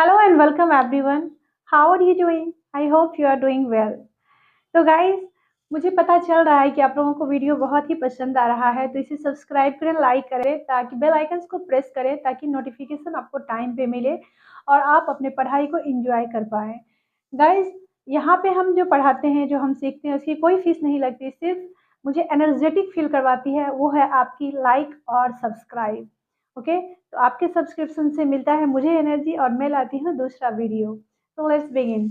Hello and welcome everyone. How are you doing? I hope you are doing well. तो guys, मुझे पता चल रहा है कि आप लोगों को वीडियो बहुत ही पसंद आ रहा है, तो इसे सब्सक्राइब करें, लाइक करें, ताकि बेल आइकन्स को प्रेस करें ताकि नोटिफिकेशन आपको टाइम पे मिले और आप अपने पढ़ाई को एंजॉय कर पाएँ। गाइस, यहाँ पे हम जो पढ़ाते हैं, जो हम सीखते हैं, उसकी कोई फीस नहीं लगती, सिर्फ मुझे एनर्जेटिक फील करवाती है, वो है आपकी लाइक और सब्सक्राइब। ओके, तो आपके सब्सक्रिप्शन से मिलता है मुझे एनर्जी और मैं लाती हूँ दूसरा वीडियो। तो लेट्स बिगिन।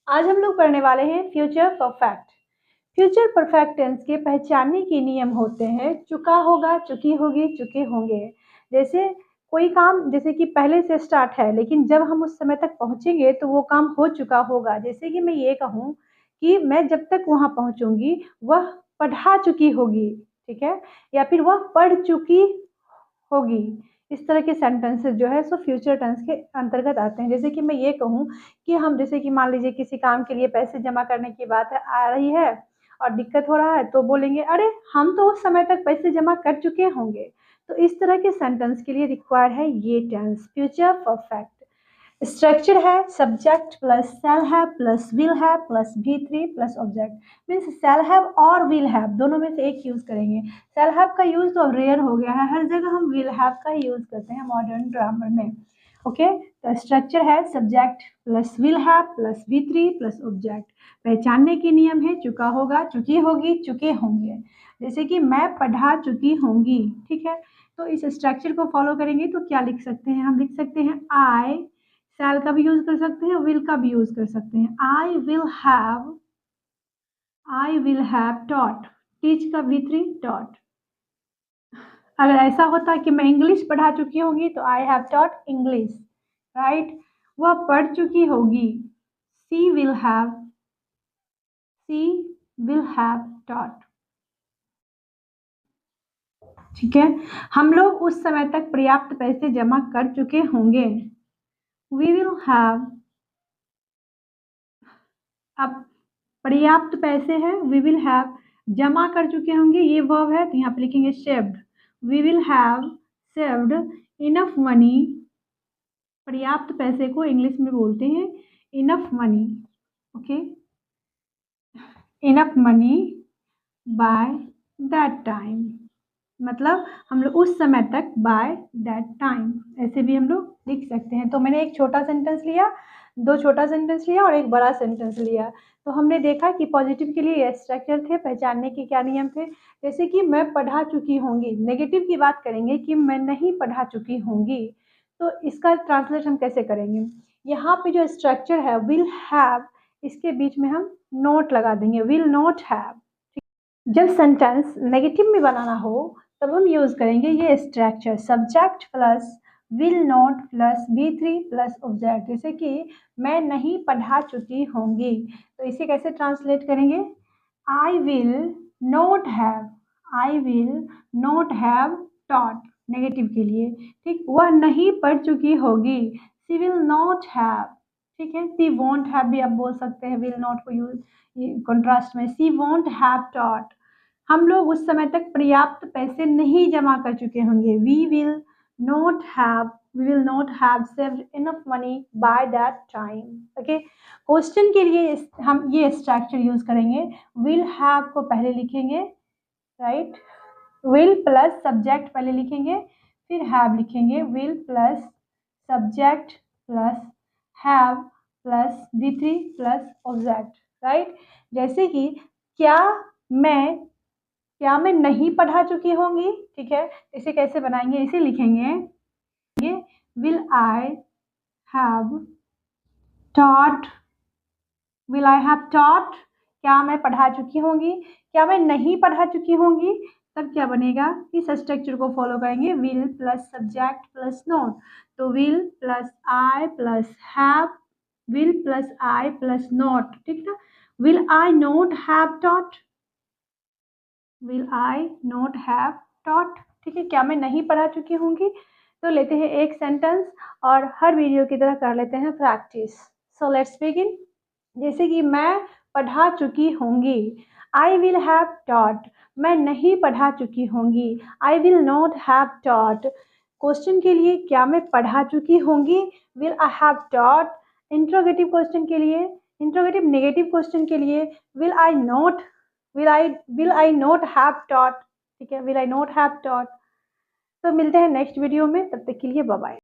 आज हम लोग पढ़ने वाले हैं future perfect. Future perfect tense के पहचानने के नियम होते हैं चुका होगा, चुकी होगी, चुके होंगे। जैसे कोई काम जैसे कि पहले से स्टार्ट है, लेकिन जब हम उस समय तक पहुंचेंगे तो वो काम हो चुका होगा। जैसे कि मैं ये कहूँ कि मैं जब तक वहां पहुंचूंगी वह पढ़ा चुकी होगी, ठीक है, या फिर वह पढ़ चुकी होगी। इस तरह के सेंटेंसेस जो है सो फ्यूचर टेंस के अंतर्गत आते हैं। जैसे कि मैं ये कहूँ कि हम जैसे कि मान लीजिए किसी काम के लिए पैसे जमा करने की बात आ रही है और दिक्कत हो रहा है, तो बोलेंगे अरे हम तो उस समय तक पैसे जमा कर चुके होंगे। तो इस तरह के सेंटेंस के लिए रिक्वायर्ड है ये टेंस फ्यूचर परफेक्ट। स्ट्रक्चर है subject plus shall have plus will have plus V3 plus object. Means shall have और विल हैव दोनों में से एक यूज करेंगे। शैल हैव का यूज तो रेयर हो गया है, हर जगह हम विल हैव का यूज करते हैं मॉडर्न ग्रामर में। ओके, तो स्ट्रक्चर है subject plus will have plus V3 plus object. पहचानने के नियम है चुका होगा, चुकी होगी, चुके होंगे। जैसे कि मैं पढ़ा चुकी होंगी, ठीक है, तो इस स्ट्रक्चर को फॉलो करेंगे तो क्या लिख सकते हैं? हम लिख सकते हैं आई शैल का भी यूज कर सकते हैं, विल का भी यूज कर सकते हैं। I will have taught, teach का V3 टॉट। अगर ऐसा होता कि मैं इंग्लिश पढ़ा चुकी होंगी तो I have taught English, right. वह पढ़ चुकी होगी, सी विल हैव टॉट, ठीक है। हम लोग उस समय तक पर्याप्त पैसे जमा कर चुके होंगे, वी विल हैव। अब पर्याप्त पैसे हैं, वी विल हैव। जमा कर चुके होंगे, ये वर्ब है तो यहाँ पे लिखेंगे saved. We will have saved enough money. पर्याप्त पैसे को इंग्लिश में बोलते हैं enough money. Okay, enough money by that time, मतलब हम लोग उस समय तक बाय दैट टाइम, ऐसे भी हम लोग लिख सकते हैं। तो मैंने एक छोटा सेंटेंस लिया, दो छोटा सेंटेंस लिया और एक बड़ा सेंटेंस लिया। तो हमने देखा कि पॉजिटिव के लिए ये स्ट्रक्चर थे, पहचानने के क्या नियम थे। जैसे कि मैं पढ़ा चुकी होंगी। नेगेटिव की बात करेंगे कि मैं नहीं पढ़ा चुकी होंगी, तो इसका ट्रांसलेट हम कैसे करेंगे? यहाँ पे जो स्ट्रक्चर है विल हैव, इसके बीच में हम नोट लगा देंगे, विल नॉट हैव। जब सेंटेंस नेगेटिव में बनाना हो तब हम यूज करेंगे ये structure subject plus will not plus V3 plus object. जैसे कि मैं नहीं पढ़ा चुकी होंगी, तो इसे कैसे ट्रांसलेट करेंगे? I will not have taught, negative के लिए, ठीक। वह नहीं पढ़ चुकी होगी, सी विल नॉट हैव, ठीक है। सी वॉन्ट हैव भी आप बोल सकते हैं विल नॉट को यूज कॉन्ट्रास्ट में, सी वॉन्ट हैव टॉट। हम लोग उस समय तक पर्याप्त पैसे नहीं जमा कर चुके होंगे, we will not have saved enough money by that time. Okay, question के लिए हम ये स्ट्रक्चर यूज करेंगे। विल हैव को पहले लिखेंगे, राइट। विल प्लस सब्जेक्ट पहले लिखेंगे, फिर हैव लिखेंगे। Will plus subject plus have plus V3 plus object, right. जैसे कि क्या मैं नहीं पढ़ा चुकी होंगी, ठीक है। इसे कैसे बनाएंगे? इसे लिखेंगे will I have taught, will I have taught, क्या मैं पढ़ा चुकी होंगी। क्या मैं नहीं पढ़ा चुकी होंगी, तब क्या बनेगा? इस स्ट्रक्चर को फॉलो करेंगे, will plus subject plus not. तो will plus I plus have, will plus I plus not, ठीक ना। Will I not have taught, will I not have taught, ठीक है। क्या मैं नहीं पढ़ा चुकी होंगी। तो लेते हैं एक सेंटेंस और हर वीडियो की तरह कर लेते हैं प्रैक्टिस। So let's begin. जैसे कि मैं पढ़ा चुकी होंगी, आई विल हैव टॉट। मैं नहीं पढ़ा चुकी होंगी, I will not have taught. Question के लिए क्या मैं पढ़ा चुकी होंगी, will I have taught. Interrogative question के लिए, इंट्रोगेटिव नेगेटिव क्वेश्चन के लिए will I not, will I not have taught. ठीक है, will I not have taught. तो मिलते हैं नेक्स्ट वीडियो में, तब तक के लिए बाय बाय।